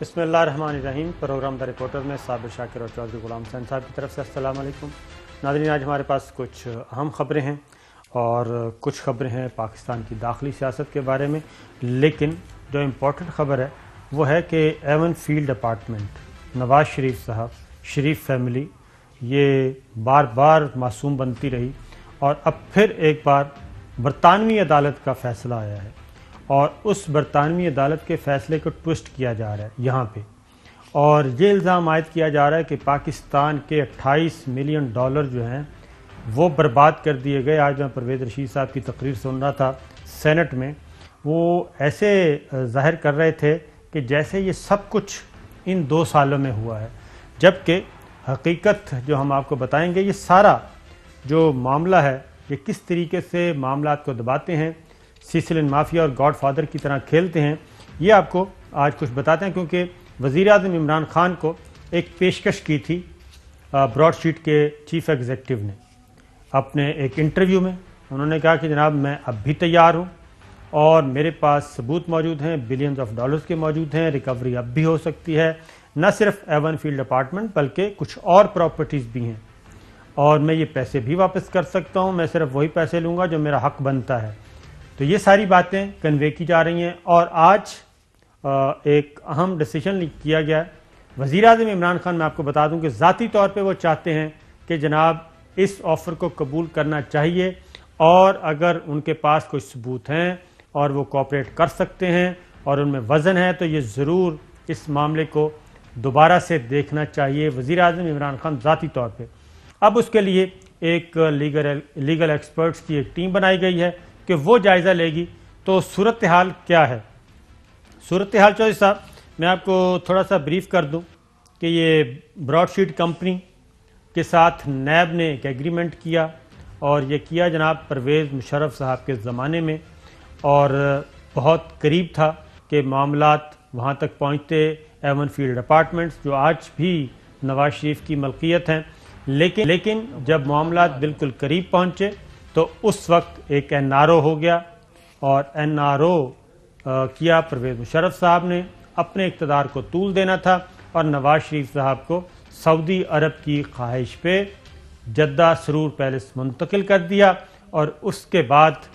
بسم اللہ الرحمن الرحیم۔ پروگرام دا رپورٹر میں صابر شاکر اور چودھری غلام حسین صاحب کی طرف سے السلام علیکم ناظرین۔ آج ہمارے پاس کچھ اہم خبریں ہیں اور کچھ خبریں ہیں پاکستان کی داخلی سیاست کے بارے میں، لیکن جو امپورٹنٹ خبر ہے وہ ہے کہ even field apartment, Nawaz Sharif صاحب، شریف فیملی، یہ بار بار معصوم بنتی رہی اور اب پھر ایک بار برطانوی عدالت کا فیصلہ آیا ہے اور اس برطانوی عدالت کے فیصلے کو ٹوسٹ کیا جا رہا ہے یہاں پہ، اور یہ الزام عائد کیا جا رہا ہے کہ پاکستان کے 28 ملین ڈالر جو ہیں وہ برباد کر دیے گئے۔ آج میں پرویز رشید صاحب کی تقریر سن رہا تھا سینٹ میں، وہ ایسے ظاہر کر رہے تھے کہ جیسے یہ سب کچھ ان 2 سالوں میں ہوا ہے، جبکہ حقیقت جو ہم آپ کو بتائیں گے، یہ سارا جو معاملہ ہے یہ کس طریقے سے معاملات کو دباتے ہیں، سیسلین مافیا اور گاڈ فادر کی طرح کھیلتے ہیں، یہ آپ کو آج کچھ بتاتے ہیں۔ کیونکہ وزیر اعظم عمران خان کو ایک پیشکش کی تھی براڈ شیٹ کے چیف ایگزیکٹو نے اپنے ایک انٹرویو میں، انہوں نے کہا کہ جناب میں اب بھی تیار ہوں اور میرے پاس ثبوت موجود ہیں، بلینز آف ڈالرز کے موجود ہیں، ریکوری اب بھی ہو سکتی ہے، نہ صرف ایون فیلڈ اپارٹمنٹ بلکہ کچھ اور پراپرٹیز بھی ہیں، اور میں یہ پیسے بھی واپس کر سکتا ہوں، میں صرف وہی پیسے لوں گا جو میرا حق بنتا ہے۔ تو یہ ساری باتیں کنوے کی جا رہی ہیں اور آج ایک اہم ڈیسیژن کیا گیا ہے۔ وزیر اعظم عمران خان، میں آپ کو بتا دوں کہ ذاتی طور پہ وہ چاہتے ہیں کہ جناب اس آفر کو قبول کرنا چاہیے، اور اگر ان کے پاس کوئی ثبوت ہیں اور وہ کوآپریٹ کر سکتے ہیں اور ان میں وزن ہے تو یہ ضرور اس معاملے کو دوبارہ سے دیکھنا چاہیے وزیر اعظم عمران خان ذاتی طور پہ۔ اب اس کے لیے ایک لیگل ایکسپرٹس کی ایک ٹیم بنائی گئی ہے کہ وہ جائزہ لے گی۔ تو صورتحال کیا ہے؟ صورتحال چودھری صاحب میں آپ کو تھوڑا سا بریف کر دوں کہ یہ براڈ شیٹ کمپنی کے ساتھ نیب نے ایک ایگریمنٹ کیا، اور یہ کیا جناب پرویز مشرف صاحب کے زمانے میں، اور بہت قریب تھا کہ معاملات وہاں تک پہنچتے، ایون فیلڈ اپارٹمنٹس جو آج بھی نواز شریف کی ملکیت ہیں، لیکن جب معاملات بالکل قریب پہنچے تو اس وقت ایک NRO ہو گیا، اور NRO کیا پرویز مشرف صاحب نے، اپنے اقتدار کو طول دینا تھا اور نواز شریف صاحب کو سعودی عرب کی خواہش پہ جدہ سرور پیلس منتقل کر دیا، اور اس کے بعد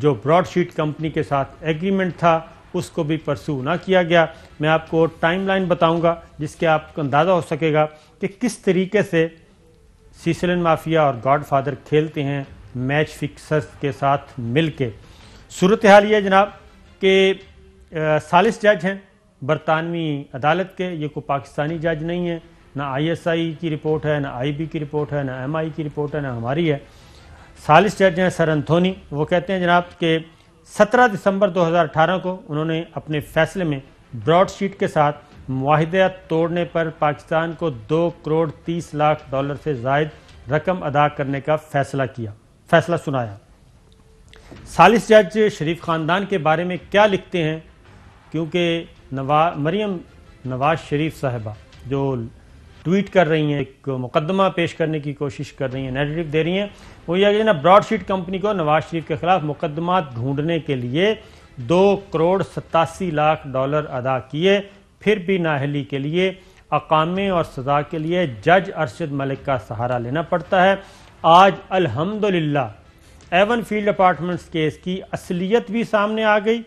جو براڈ شیٹ کمپنی کے ساتھ ایگریمنٹ تھا اس کو بھی پرسو نہ کیا گیا۔ میں آپ کو ٹائم لائن بتاؤں گا جس کے آپ کو اندازہ ہو سکے گا کہ کس طریقے سے سیسلین مافیا اور گاڈ فادر کھیلتے ہیں میچ فکسرز کے ساتھ مل کے۔ صورتحال یہ جناب کہ ثالث جج ہیں برطانوی عدالت کے، یہ کوئی پاکستانی جج نہیں ہے، نہ ISI کی رپورٹ ہے، نہ IB کی رپورٹ ہے، نہ MI کی رپورٹ ہے، نہ ہماری ہے۔ ثالث جج ہیں سر انتھونی، وہ کہتے ہیں جناب کہ 17 دسمبر 2018 کو انہوں نے اپنے فیصلے میں براڈ شیٹ کے ساتھ معاہدہ توڑنے پر پاکستان کو 2 کروڑ 30 لاکھ ڈالر سے زائد رقم ادا کرنے کا فیصلہ سنایا۔ ثالث جج شریف خاندان کے بارے میں کیا لکھتے ہیں؟ کیونکہ مریم نواز شریف صاحبہ جو ٹویٹ کر رہی ہیں، ایک مقدمہ پیش کرنے کی کوشش کر رہی ہیں، نیریٹو دے رہی ہیں، وہ یہ کہ براڈ شیٹ کمپنی کو نواز شریف کے خلاف مقدمات ڈھونڈنے کے لیے 2 کروڑ 87 لاکھ ڈالر ادا کیے، پھر بھی نااہلی کے لیے، اقامے اور سزا کے لیے جج ارشد ملک کا سہارا لینا پڑتا ہے۔ آج الحمدللہ ایون فیلڈ اپارٹمنٹس کیس کی اصلیت بھی سامنے آ گئی،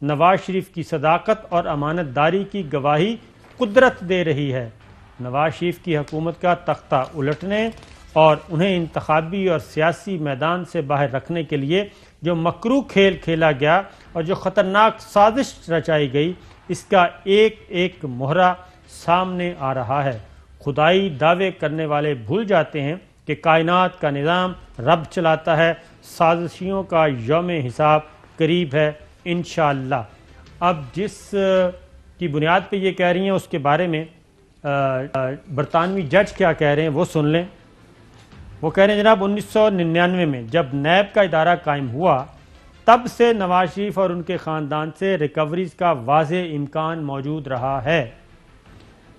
نواز شریف کی صداقت اور امانت داری کی گواہی قدرت دے رہی ہے۔ نواز شریف کی حکومت کا تختہ الٹنے اور انہیں انتخابی اور سیاسی میدان سے باہر رکھنے کے لیے جو مکروہ کھیل کھیلا گیا اور جو خطرناک سازش رچائی گئی، اس کا ایک ایک مہرہ سامنے آ رہا ہے۔ خدائی دعوے کرنے والے بھول جاتے ہیں کہ کائنات کا نظام رب چلاتا ہے، سازشیوں کا یوم حساب قریب ہے انشاءاللہ۔ اب جس کی بنیاد پہ یہ کہہ رہی ہیں اس کے بارے میں برطانوی جج کیا کہہ رہے ہیں وہ سن لیں۔ وہ کہہ رہے ہیں جناب 1999 میں جب نیب کا ادارہ قائم ہوا تب سے نواز شریف اور ان کے خاندان سے ریکوریز کا واضح امکان موجود رہا ہے۔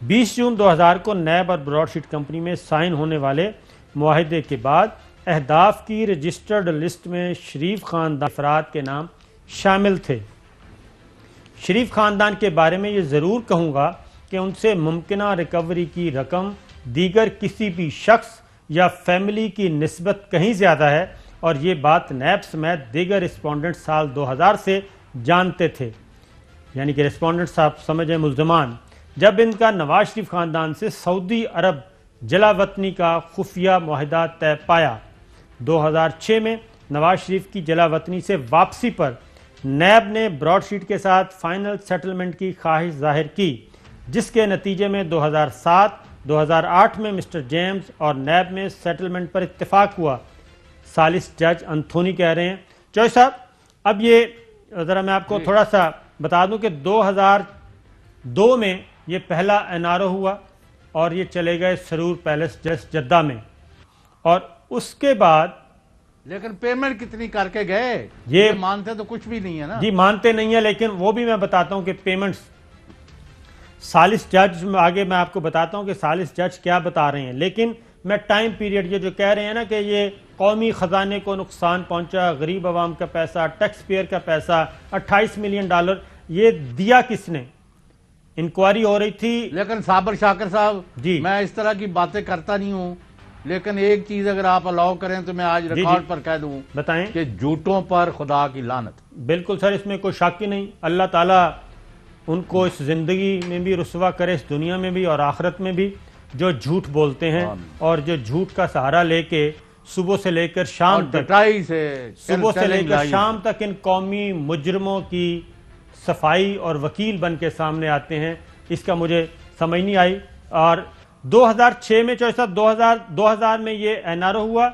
20 جون 2000 کو نیب اور براڈ شیٹ کمپنی میں سائن ہونے والے معاہدے کے بعد اہداف کی رجسٹرڈ لسٹ میں شریف خاندان افراد کے نام شامل تھے۔ شریف خاندان کے بارے میں یہ ضرور کہوں گا کہ ان سے ممکنہ ریکوری کی رقم دیگر کسی بھی شخص یا فیملی کی نسبت کہیں زیادہ ہے، اور یہ بات نیب سمیت دیگر رسپونڈنٹ سال 2000 سے جانتے تھے، یعنی کہ رسپونڈنٹ صاحب سمجھیں ملزمان، جب ان کا نواز شریف خاندان سے سعودی عرب جلا وطنی کا خفیہ معاہدہ طے پایا۔ 2006 میں نواز شریف کی جلا وطنی سے واپسی پر نیب نے براڈ شیٹ کے ساتھ فائنل سیٹلمنٹ کی خواہش ظاہر کی، جس کے نتیجے میں 2007-2008 میں مسٹر جیمز اور نیب میں سیٹلمنٹ پر اتفاق ہوا۔ ثالث جج انتھونی کہہ رہے ہیں، چوہے صاحب اب یہ ذرا میں آپ کو تھوڑا سا بتا دوں کہ 2002 میں یہ پہلا این آر او ہوا اور یہ چلے گئے سرور پیلس جدہ میں، اور اس کے بعد لیکن پیمنٹ کتنی کر کے گئے؟ یہ مانتے تو کچھ بھی نہیں ہے نا۔ جی مانتے نہیں ہیں، لیکن وہ بھی میں بتاتا ہوں کہ پیمنٹس ثالث جج آگے میں آپ کو بتاتا ہوں کہ ثالث جج کیا بتا رہے ہیں، لیکن میں ٹائم پیریڈ یہ جو کہہ رہے ہیں نا کہ یہ قومی خزانے کو نقصان پہنچا، غریب عوام کا پیسہ، ٹیکس پیئر کا پیسہ، $28 ملین، یہ دیا کس نے؟ انکوائری ہو رہی تھی۔ لیکن صابر شاکر صاحب جی میں اس طرح کی باتیں کرتا نہیں ہوں، لیکن ایک چیز اگر آپ الاؤ کریں تو میں آج ریکارڈ پر کہہ دوں بتائیں کہ جھوٹوں پر خدا کی لعنت۔ بالکل سر، اس میں کوئی شک ہی نہیں۔ اللہ تعالیٰ ان کو اس زندگی میں بھی رسوا کرے، اس دنیا میں بھی اور آخرت میں بھی، جو جھوٹ بولتے ہیں اور جو جھوٹ کا سہارا لے کے صبح سے لے کر شام تک صبح سے لے کر شام تک ان قومی مجرموں کی صفائی اور وکیل بن کے سامنے آتے ہیں، اس کا مجھے سمجھ نہیں آئی۔ اور 2006 میں چوہے صاحب 2000 میں یہ این آر او ہوا،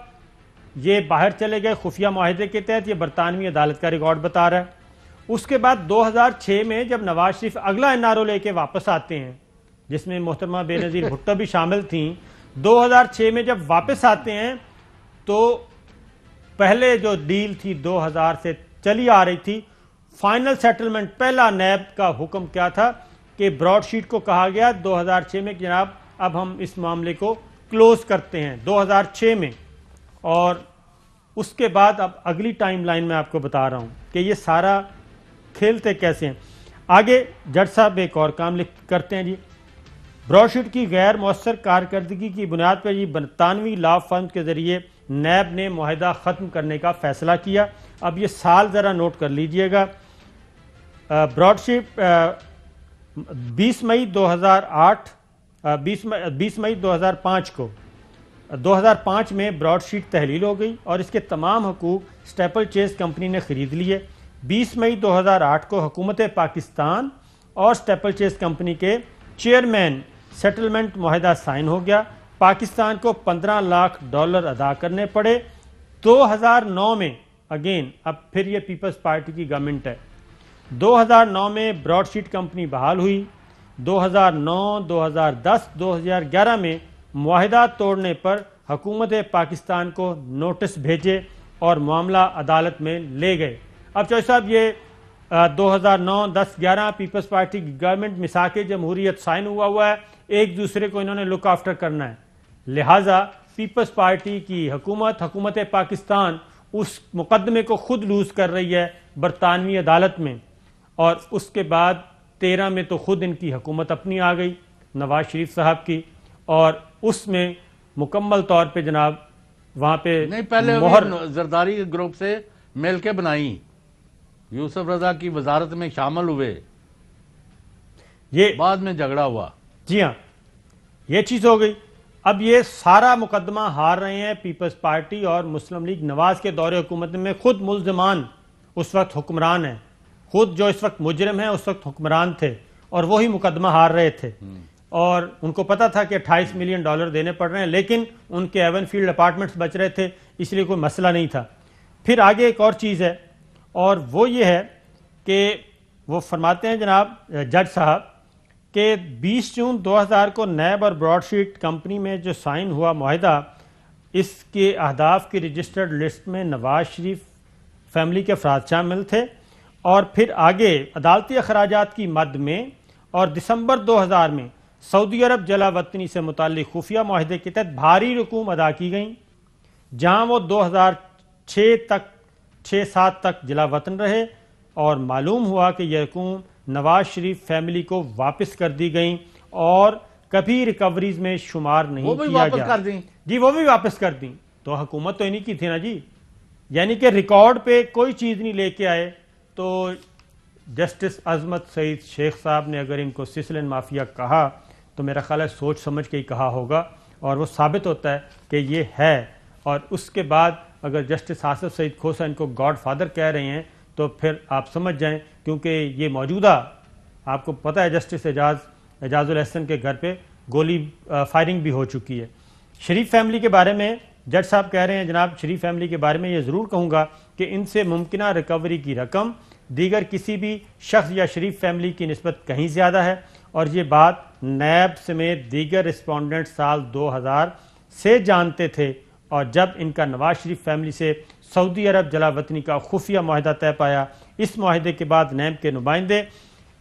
یہ باہر چلے گئے خفیہ معاہدے کے تحت، یہ برطانوی عدالت کا ریکارڈ بتا رہا ہے۔ اس کے بعد 2006 میں جب نواز شریف اگلا این آر او لے کے واپس آتے ہیں، جس میں محترمہ بے نظیر بھٹو بھی شامل تھیں، 2006 میں جب واپس آتے ہیں تو پہلے جو ڈیل تھی 2000 سے چلی آ رہی تھی، فائنل سیٹلمنٹ پہلا نیب کا حکم کیا تھا کہ براڈ شیٹ کو کہا گیا 2006 میں کہ جناب اب ہم اس معاملے کو کلوز کرتے ہیں 2006 میں، اور اس کے بعد اب اگلی ٹائم لائن میں آپ کو بتا رہا ہوں کہ یہ سارا کھیلتے کیسے ہیں۔ آگے جج صاحب ایک اور کام کرتے ہیں جی، براڈ شیٹ کی غیر مؤثر کارکردگی کی بنیاد پر یہ برطانوی لا فرم کے ذریعے نیب نے معاہدہ ختم کرنے کا فیصلہ کیا۔ اب یہ سال ذرا نوٹ کر لیجئے گا، براڈ شیٹ 20 مئی 2005 کو 2005 میں براڈ شیٹ تحلیل ہو گئی اور اس کے تمام حقوق سٹیپل چیز کمپنی نے خرید لیے۔ 20 مئی 2008 کو حکومت پاکستان اور سٹیپل چیز کمپنی کے چیئرمین سیٹلمنٹ معاہدہ سائن ہو گیا۔ پاکستان کو $15 لاکھ ادا کرنے پڑے۔ 2009 میں اگین اب پھر یہ پیپلز پارٹی کی گورنمنٹ ہے، 2009 میں براڈ شیٹ کمپنی بحال ہوئی۔ 2009، 2010، 2011 میں معاہدہ توڑنے پر حکومت پاکستان کو نوٹس بھیجے اور معاملہ عدالت میں لے گئے۔ اب چوہے صاحب یہ 2009، 10، 11 پیپلز پارٹی کی گورنمنٹ میثاق جمہوریت سائن ہوا ہے، ایک دوسرے کو انہوں نے لک آفٹر کرنا ہے، لہٰذا پیپلز پارٹی کی حکومت پاکستان اس مقدمے کو خود لوز کر رہی ہے برطانوی عدالت میں، اور اس کے بعد 13 میں تو خود ان کی حکومت اپنی آ گئی نواز شریف صاحب کی، اور اس میں مکمل طور پہ جناب وہاں پہ نہیں، پہلے مہر زرداری گروپ سے مل کے بنائی، یوسف رضا کی وزارت میں شامل ہوئے، یہ بعد میں جھگڑا ہوا۔ جی ہاں، یہ چیز ہو گئی۔ اب یہ سارا مقدمہ ہار رہے ہیں پیپلز پارٹی اور مسلم لیگ۔ نواز کے دور حکومت میں خود ملزمان اس وقت حکمران ہیں، خود جو اس وقت مجرم ہیں اس وقت حکمران تھے، اور وہی مقدمہ ہار رہے تھے، اور ان کو پتا تھا کہ $28 ملین دینے پڑ رہے ہیں، لیکن ان کے ایون فیلڈ اپارٹمنٹس بچ رہے تھے، اس لیے کوئی مسئلہ نہیں تھا۔ پھر آگے ایک اور چیز ہے، اور وہ یہ ہے کہ وہ فرماتے ہیں جناب جج صاحب کہ 20 جون 2000 کو نیب اور براڈ شیٹ کمپنی میں جو سائن ہوا معاہدہ، اس کے اہداف کی رجسٹرڈ لسٹ میں نواز شریف فیملی کے افراد شامل تھے، اور پھر آگے عدالتی اخراجات کی مد میں اور دسمبر 2000 میں سعودی عرب جلا وطنی سے متعلق خفیہ معاہدے کے تحت بھاری رقوم ادا کی گئیں، جہاں وہ 2006 تک 6-7 تک جلا وطن رہے۔ اور معلوم ہوا کہ یہ رقوم نواز شریف فیملی کو واپس کر دی گئیں اور کبھی ریکوریز میں شمار نہیں کیا گیا. جی وہ بھی واپس کر دیں. تو حکومت تو انہی کی تھی نا جی, یعنی کہ ریکارڈ پہ کوئی چیز نہیں لے کے آئے. تو جسٹس عظمت سعید شیخ صاحب نے اگر ان کو سسلن مافیا کہا تو میرا خیال ہے سوچ سمجھ کے ہی کہا ہوگا, اور وہ ثابت ہوتا ہے کہ یہ ہے. اور اس کے بعد اگر جسٹس آصف سعید کھوسہ ان کو گاڈ فادر کہہ رہے ہیں تو پھر آپ سمجھ جائیں, کیونکہ یہ موجودہ آپ کو پتہ ہے جسٹس اعجاز الحسن کے گھر پہ گولی فائرنگ بھی ہو چکی ہے. شریف فیملی کے بارے میں جج صاحب کہہ رہے ہیں, جناب شریف فیملی کے بارے میں یہ ضرور کہوں گا کہ ان سے ممکنہ ریکوری کی رقم دیگر کسی بھی شخص یا شریف فیملی کی نسبت کہیں زیادہ ہے, اور یہ بات نیب سمیت دیگر رسپونڈنٹ سال 2000 سے جانتے تھے. اور جب ان کا نواز شریف فیملی سے سعودی عرب جلا وطنی کا خفیہ معاہدہ طے پایا, اس معاہدے کے بعد نیب کے نمائندے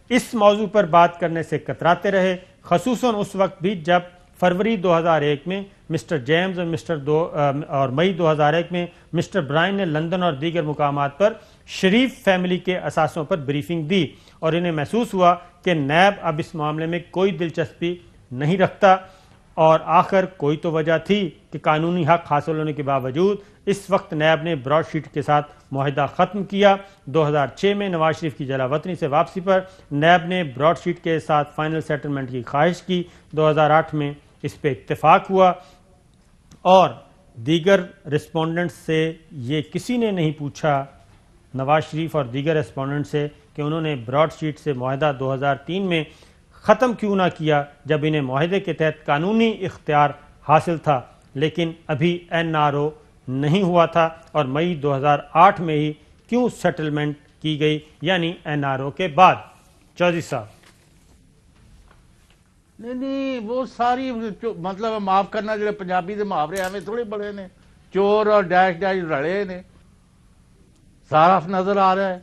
اس موضوع پر بات کرنے سے کتراتے رہے, خصوصاً اس وقت بھی جب فروری 2001 میں مسٹر جیمز اور مئی 2001 میں مسٹر برائن نے لندن اور دیگر مقامات پر شریف فیملی کے اثاثوں پر بریفنگ دی, اور انہیں محسوس ہوا کہ نیب اب اس معاملے میں کوئی دلچسپی نہیں رکھتا. اور آخر کوئی تو وجہ تھی کہ قانونی حق حاصل ہونے کے باوجود اس وقت نیب نے براڈ شیٹ کے ساتھ معاہدہ ختم کیا. 2006 میں نواز شریف کی جلا وطنی سے واپسی پر نیب نے براڈ شیٹ کے ساتھ فائنل سیٹلمنٹ کی خواہش کی. 2008 میں اس پہ اتفاق ہوا, اور دیگر رسپونڈنٹ سے یہ کسی نے نہیں پوچھا, نواز شریف اور دیگر رسپونڈنٹ سے, کہ انہوں نے براڈ شیٹ سے معاہدہ 2003 میں ختم کیوں نہ کیا جب انہیں معاہدے کے تحت قانونی اختیار حاصل تھا, لیکن ابھی NRO نہیں ہوا تھا, اور مئی 2008 میں ہی کیوں سیٹلمنٹ کی گئی, یعنی NRO کے بعد. چودھری صاحب. نہیں وہ ساری مطلب معاف کرنا جو پنجابی دے محاورے ہمیں تھوڑے بڑے نے, چور اور ڈیش ڈیش رڑے نے, صاف نظر آ رہا ہے,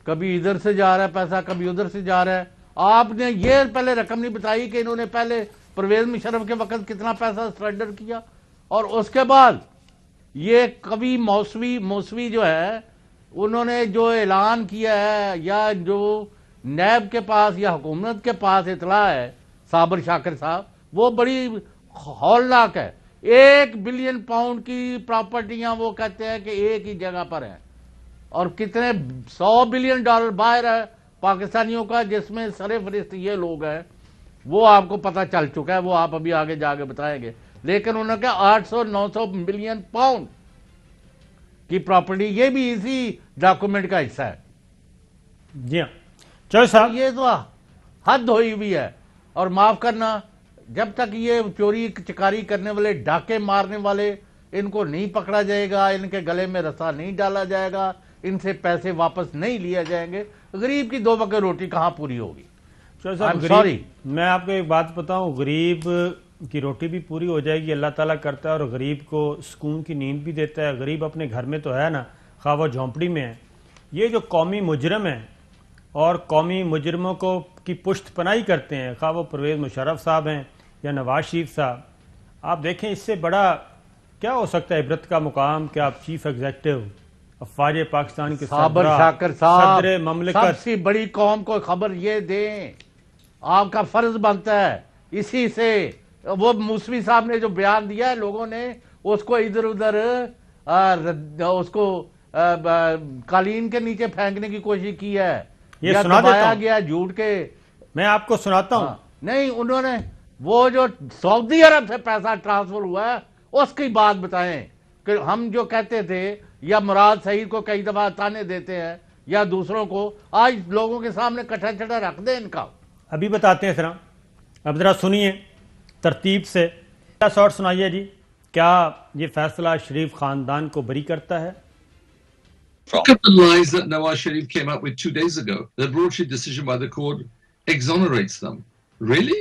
کبھی ادھر سے جا رہا ہے پیسہ, کبھی ادھر سے جا رہا ہے. آپ نے یہ پہلے رقم نہیں بتائی کہ انہوں نے پہلے پرویز مشرف کے وقت کتنا پیسہ سرنڈر کیا, اور اس کے بعد یہ کبھی موسوی جو ہے انہوں نے جو اعلان کیا ہے یا جو نیب کے پاس یا حکومت کے پاس اطلاع ہے صابر شاکر صاحب, وہ بڑی ہولناک ہے. 1 بلین پاؤنڈ کی پراپرٹیاں وہ کہتے ہیں کہ ایک ہی جگہ پر ہیں, اور کتنے 100 بلین ڈالر باہر ہے پاکستانیوں کا, جس میں سر فہرست یہ لوگ ہیں. وہ آپ کو پتہ چل چکا ہے, وہ آپ ابھی آگے جا کے بتائیں گے. لیکن انہوں نے کہا 800-900 ملین پاؤنڈ کی پراپرٹی, یہ بھی اسی ڈاکومنٹ کا حصہ ہے. جی ہاں چوہدری صاحب, یہ تو حد ہوئی ہوئی ہے. اور معاف کرنا, جب تک یہ چوری چکاری کرنے والے, ڈاکے مارنے والے, ان کو نہیں پکڑا جائے گا, ان کے گلے میں رسا نہیں ڈالا جائے گا, ان سے پیسے واپس نہیں لیا جائیں گے, غریب کی 2 وقت روٹی کہاں پوری ہوگی. سوری, میں آپ کو ایک بات بتاؤں, غریب کی روٹی بھی پوری ہو جائے گی, اللہ تعالیٰ کرتا ہے, اور غریب کو سکون کی نیند بھی دیتا ہے. غریب اپنے گھر میں تو ہے نا, خواہ وہ جھونپڑی میں ہے. یہ جو قومی مجرم ہیں اور قومی مجرموں کو کی پشت پناہی کرتے ہیں, خواہ وہ پرویز مشرف صاحب ہیں یا نواز شریف صاحب, آپ دیکھیں اس سے بڑا کیا ہو سکتا ہے عبرت کا مقام کہ آپ چیف ایگزیکٹو افواج پاکستان کے صابر شاکر صاحب صدر مملکت, سب سے بڑی قوم کو خبر یہ دیں, آپ کا فرض بنتا ہے. اسی سے وہ موسوی صاحب نے جو بیان دیا ہے, لوگوں نے اس کو ادھر ادھر اس کو قالین کے نیچے پھینکنے کی کوشش کی ہے, یہ سنا دیتا ہوں گیا جھوٹ کے. میں آپ کو سناتا ہوں. نہیں, انہوں نے وہ جو سعودی عرب سے پیسہ ٹرانسفر ہوا ہے اس کی بات بتائیں, کہ ہم جو کہتے تھے یا مراد سعید کو کئی دفعہ تانے دیتے ہیں یا دوسروں کو, آج لوگوں کے سامنے کٹھا چٹا رکھ دیں ان کا. ابھی بتاتے ہیں سر, اب ذرا سنیے ترتیب سے. کیا شارٹ سنائیے جی, کیا یہ فیصلہ شریف خاندان کو بری کرتا ہے؟ Look at the lies that Nawaz Sharif came up with 2 days ago. The broadsheet decision by the court exonerates them. Really?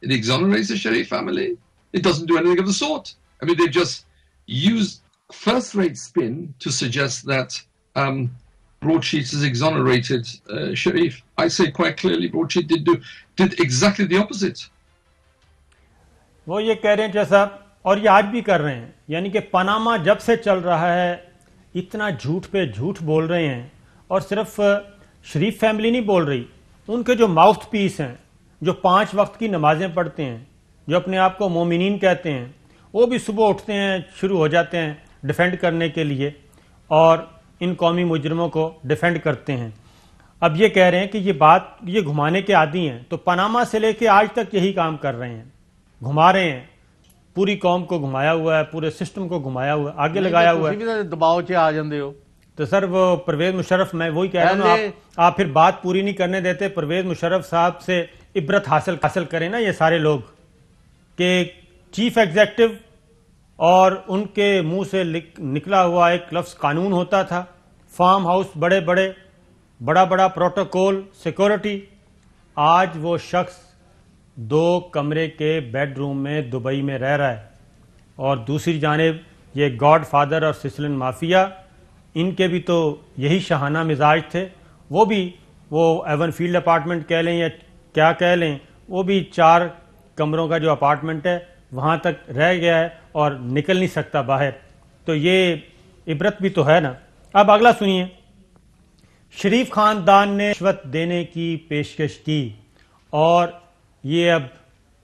It exonerates the Sharif family? It doesn't do anything of the sort. I mean, they've just used first-rate spin to suggest that broadsheet has exonerated Sharif. I say quite clearly, broadsheet did exactly the opposite. وہ یہ کہہ رہے ہیں جیسا, اور یہ آج بھی کر رہے ہیں, یعنی کہ پاناما جب سے چل رہا ہے اتنا جھوٹ پہ جھوٹ بول رہے ہیں, اور صرف شریف فیملی نہیں بول رہی، ان کے جو ماؤتھ پیس ہیں، جو 5 وقت کی نمازیں پڑھتے ہیں، جو اپنے آپ کو مومنین کہتے ہیں، وہ بھی صبح اٹھتے ہیں، شروع ہو جاتے ہیں ڈیفینڈ کرنے کے لیے اور ان قومی مجرموں کو ڈیفینڈ کرتے ہیں. اب یہ کہہ رہے ہیں کہ یہ گھمانے کے عادی ہیں، تو پاناما سے لے کے آج تک یہی کام کر رہے ہیں، گھما رہے ہیں، پوری قوم کو گھمایا ہوا ہے، پورے سسٹم کو گھمایا ہوا ہے، آگے لگایا ہوا ہے. بھی دباؤ چ آ جاندے ہو تو سر وہ پرویز مشرف، میں وہی کہہ رہا ہوں، آپ پھر بات پوری نہیں کرنے دیتے. پرویز مشرف صاحب سے عبرت حاصل کریں نا یہ سارے لوگ، کہ چیف ایگزیکٹو اور ان کے منہ سے نکلا ہوا ایک لفظ قانون ہوتا تھا، فارم ہاؤس، بڑا پروٹوکول، سیکورٹی. آج وہ شخص 2 کمرے کے بیڈ روم میں دبئی میں رہ رہا ہے، اور دوسری جانب یہ گاڈ فادر اور سسلن مافیا، ان کے بھی تو یہی شاہانہ مزاج تھے. وہ ایون فیلڈ اپارٹمنٹ کہہ لیں یا کیا کہہ لیں، وہ بھی 4 کمروں کا جو اپارٹمنٹ ہے وہاں تک رہ گیا ہے اور نکل نہیں سکتا باہر. تو یہ عبرت بھی تو ہے نا. اب اگلا سنیے. شریف خاندان نے رشوت دینے کی پیشکش کی، اور یہ اب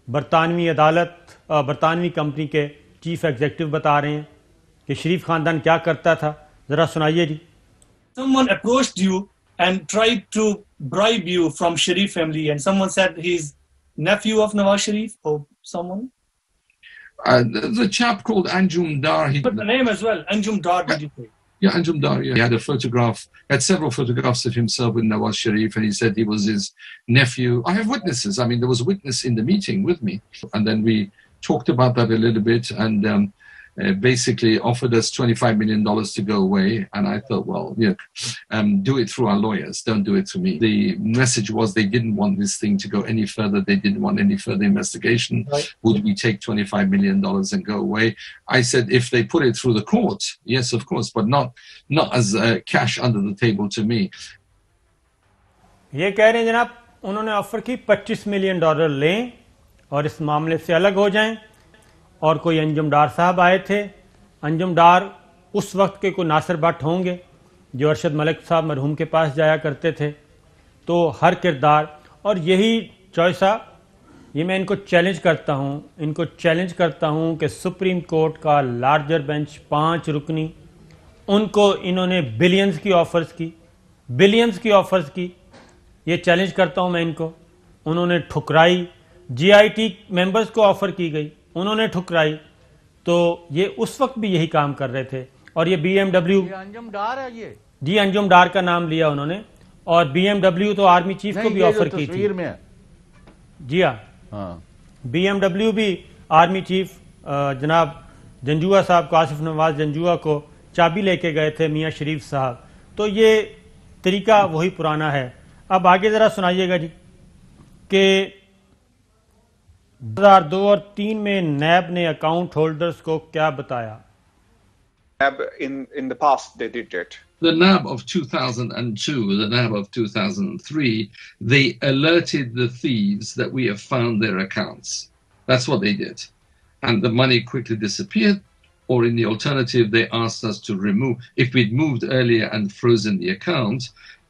برطانوی کمپنی کے چیف ایگزیکٹو بتا رہے ہیں کہ شریف خاندان کیا کرتا تھا. ذرا سنائیے جی. Someone approached you and tried to bribe you from Sharif family, and someone said he's nephew of Nawaz Sharif or someone. The chap called Anjum Dar. He Put the name as well. Anjum Dar, did you say? Yeah, Anjum Dar. Yeah. He had a photograph, had several photographs of himself with Nawaz Sharif, and he said he was his nephew. I have witnesses. I mean, there was a witness in the meeting with me. And then we talked about that a little bit, and basically offered us $25 million to go away. And I thought, well, do it through our lawyers. Don't do it through me. The message was they didn't want this thing to go any further. They didn't want any further investigation. Right. Would we take $25 million and go away? I said, if they put it through the court, yes, of course, but not as cash under the table to me. یہ کہہ رہے ہیں جناب، انہوں نے offer کی $25 million لیں اور اس معاملے سے الگ ہو جائیں. اور کوئی انجم ڈار صاحب آئے تھے. انجم ڈار اس وقت کے کوئی ناصر بٹ ہوں گے جو ارشد ملک صاحب مرحوم کے پاس جایا کرتے تھے. تو ہر کردار، اور یہی چوائسا، یہ میں ان کو چیلنج کرتا ہوں کہ سپریم کورٹ کا لارجر بینچ 5 رکنی، ان کو انہوں نے بلینز کی آفرز کی. یہ چیلنج کرتا ہوں میں ان کو. انہوں نے ٹھکرائی. جی آئی ٹی ممبرز کو آفر کی گئی، انہوں نے ٹھکرائی. تو یہ اس وقت بھی یہی کام کر رہے تھے. اور یہ بی ایم ڈبلیو، انجم ڈار ہے یہ جی انجم ڈار کا نام لیا انہوں نے. اور بی ایم ڈبلیو تو آرمی چیف کو بھی آفر کی تھی. جی ہاں، بی ایم ڈبلیو بھی آرمی چیف جناب جنجوعہ صاحب کو، آصف نواز جنجوعہ کو چابی لے کے گئے تھے میاں شریف صاحب. تو یہ طریقہ وہی پرانا ہے. اب آگے ذرا سنائیے گا جی کہ 2002 اور 2003 میں نیب نے اکاؤنٹ ہولڈرز کو کیا بتایا. In the past they did it. The NAB of 2002, the NAB of 2003, they alerted the thieves that we have found their accounts. That's what they did. And the money quickly disappeared, or in the alternative, they asked us to remove. If we'd moved earlier and frozen the account,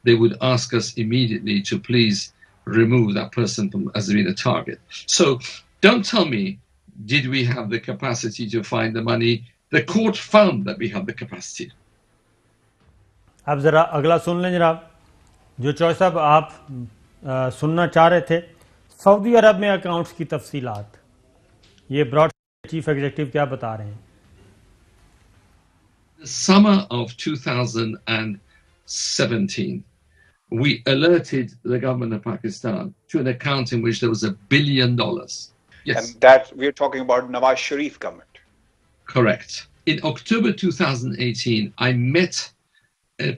they would ask us immediately to please remove that person as being a target. So don't tell me, did we have the capacity to find the money? The court found that we have the capacity. اب ذرا اگلا سن لیں جناب، جو choice صاحب آپ سننا چاہ رہے تھے. سعودی عرب میں اکاؤنٹس کی تفصیلات، یہ براڈ چیف ایگزیکٹو کیا بتا رہے ہیں. The summer of 2017, we alerted the government of Pakistan to an account in which there was $1 billion. Yes. And that we're talking about Nawaz Sharif government. Correct. In October 2018, I met a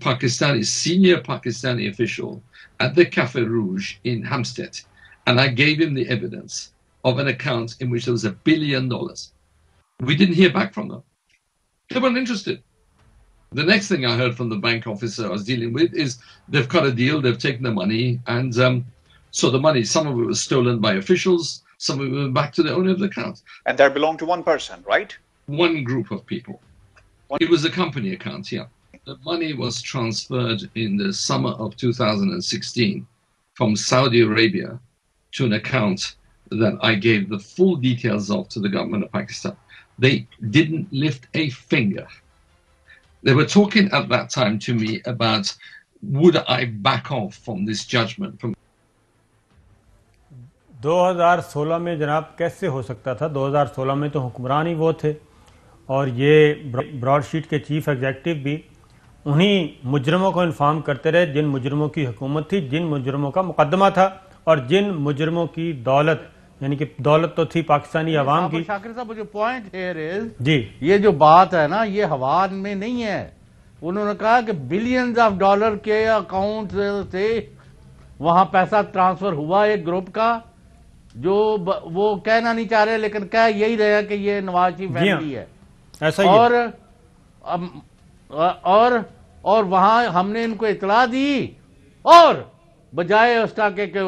senior Pakistani official at the Cafe Rouge in Hampstead, and I gave him the evidence of an account in which there was $1 billion. We didn't hear back from them. They weren't interested. The next thing I heard from the bank officer I was dealing with is they've cut a deal, they've taken the money, and so the money, some of it was stolen by officials, some of it went back to the owner of the account. And that belonged to one person, right? One group of people. It was a company account, yeah. The money was transferred in the summer of 2016 from Saudi Arabia to an account that I gave the full details of to the government of Pakistan. They didn't lift a finger. They were talking at that time to me about, would I back off from this judgment? From 2016 میں جناب کیسے ہو سکتا تھا؟ 2016 میں تو حکمران ہی وہ تھے اور یہ براڈ شیٹ کے چیف ایگزیکٹو بھی انہی مجرموں کو انفارم کرتے رہے جن مجرموں کی حکومت تھی، جن مجرموں کا مقدمہ تھا اور جن مجرموں کی دولت، یعنی کہ دولت تو تھی پاکستانی عوام کی. شاکر صاحب جو پوائنٹ ہے جی یہ جو بات ہے نا یہ ہوا میں نہیں ہے. انہوں نے کہا کہ بلینز آف ڈالر کے اکاؤنٹ سے وہاں پیسہ ٹرانسفر ہوا ایک گروپ کا جو وہ کہنا نہیں چاہ رہے لیکن کہہ یہی رہے کہ یہ نواز شریف فیملی ہے ایسا ہی اور وہاں ہم نے ان کو اطلاع دی اور بجائے اس تاکہ کہ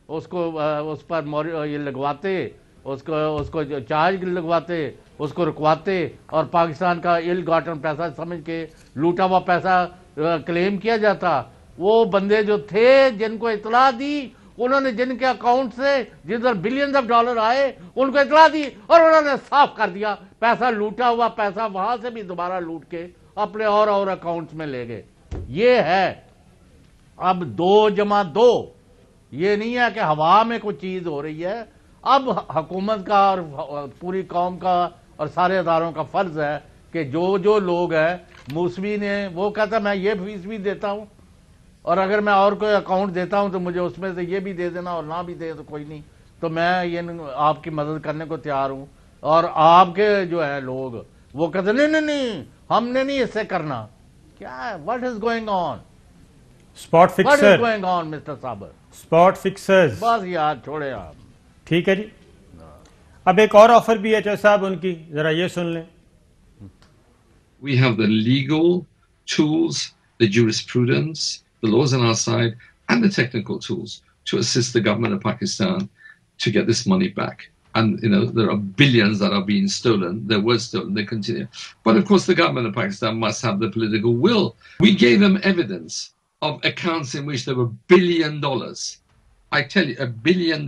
اس پر یہ لگواتے اس کو چارج لگواتے اس کو رکواتے اور پاکستان کا ایل گاٹن پیسہ سمجھ کے لوٹا ہوا پیسہ کلیم کیا جاتا. وہ بندے جو تھے جن کو اطلاع دی انہوں نے جن کے اکاؤنٹ سے جن پر بلینز آف ڈالر آئے ان کو اطلاع دی اور انہوں نے صاف کر دیا پیسہ لوٹا ہوا پیسہ وہاں سے بھی دوبارہ لوٹ کے اپنے اور اکاؤنٹس میں لے گئے. یہ ہے اب 2+2 یہ نہیں ہے کہ ہوا میں کوئی چیز ہو رہی ہے. اب حکومت کا اور پوری قوم کا اور سارے اداروں کا فرض ہے کہ جو لوگ ہیں موسوی نے وہ کہتا میں یہ فیس بھی دیتا ہوں اور اگر میں اور کوئی اکاؤنٹ دیتا ہوں تو مجھے اس میں سے یہ بھی دے دینا اور نہ بھی دے تو کوئی نہیں تو میں یہ آپ کی مدد کرنے کو تیار ہوں. اور آپ کے جو ہے لوگ وہ کہتے نہیں ہم نے نہیں اس سے کرنا. کیا ہے what is going on spot what is fixer going on mister Sabir spot fixers بس یار چھوڑے آپ. ٹھیک ہے جی. اب ایک اور آفر بھی ہے چوہے صاحب ان کی، ذرا یہ سن لیں. We have the legal tools, the jurisprudence, the laws on our side, and the technical tools to assist the government of Pakistan to get this money back. And, you know, there are billions that are being stolen. They were stolen. They continue. But, of course, the government of Pakistan must have the political will. We gave them evidence of accounts in which there were $1 billion. I tell you, $1 billion.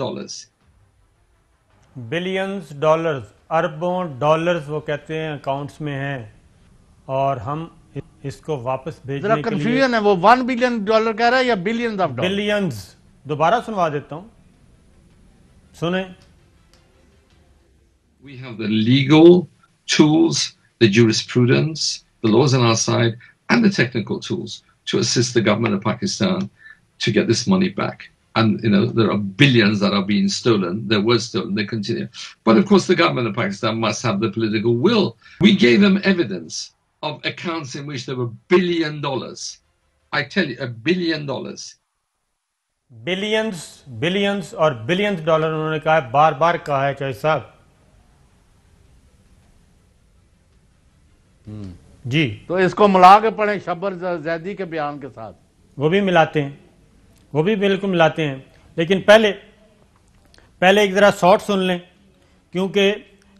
Billions dollars, اربوں dollars وہ کہتے ہیں accounts میں ہیں اور ہم اس کو واپس بھیجنے کے لیے کنفیوژن ہے. وہ $1 billion کہہ رہا ہے یا بلینز آف ڈالر؟ بلینز. دوبارہ سنوا دیتا ہوں، سنیں. We have the legal tools, the jurisprudence, the laws on our side, and the technical tools to assist the government of Pakistan to get this money back. And, you know, there are billions that are being stolen. They were stolen. They continue. But, of course, the government of Pakistan must have the political will. We gave them evidence of accounts in which there were $1 billion. I tell you, $1 billion. Billions اور billions dollar انہوں نے کہا ہے، بار بار کہا ہے چوہے صاحب. جی تو اس کو ملا کے پڑھیں شبر زیدی کے بیان کے ساتھ. وہ بھی ملاتے ہیں، وہ بھی بالکل ملاتے ہیں. لیکن پہلے ایک ذرا شارٹ سن لیں کیونکہ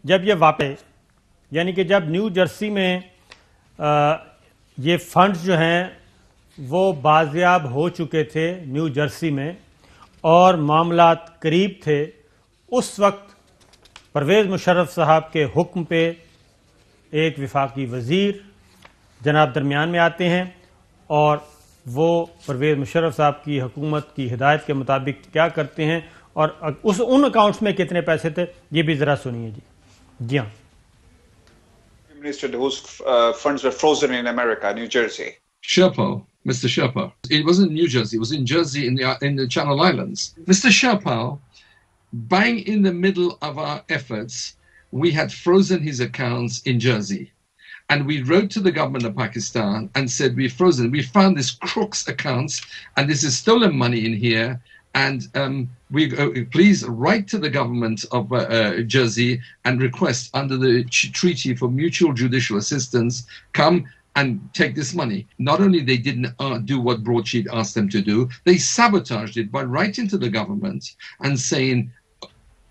جب یہ واپس یعنی کہ جب نیو جرسی میں یہ فنڈز جو ہیں وہ بازیاب ہو چکے تھے نیو جرسی میں اور معاملات قریب تھے، اس وقت پرویز مشرف صاحب کے حکم پہ ایک وفاقی وزیر جناب درمیان میں آتے ہیں اور وہ پرویز مشرف صاحب کی حکومت کی ہدایت کے مطابق کیا کرتے ہیں اور ان اکاؤنٹس میں کتنے پیسے تھے یہ بھی ذرا سنیے. جی ہاں. Minister whose funds were frozen in America, New Jersey. Sherpa, Mr. Sherpa. It wasn't New Jersey. It was in Jersey in the Channel Islands. Mr. Sherpa, bang in the middle of our efforts, we had frozen his accounts in Jersey. And we wrote to the government of Pakistan and said, we've frozen. We found this crooks accounts and this is stolen money in here. And please write to the government of Jersey and request under the Treaty for Mutual Judicial Assistance, come and take this money. Not only they didn't do what Broadsheet asked them to do, they sabotaged it by writing to the government and saying,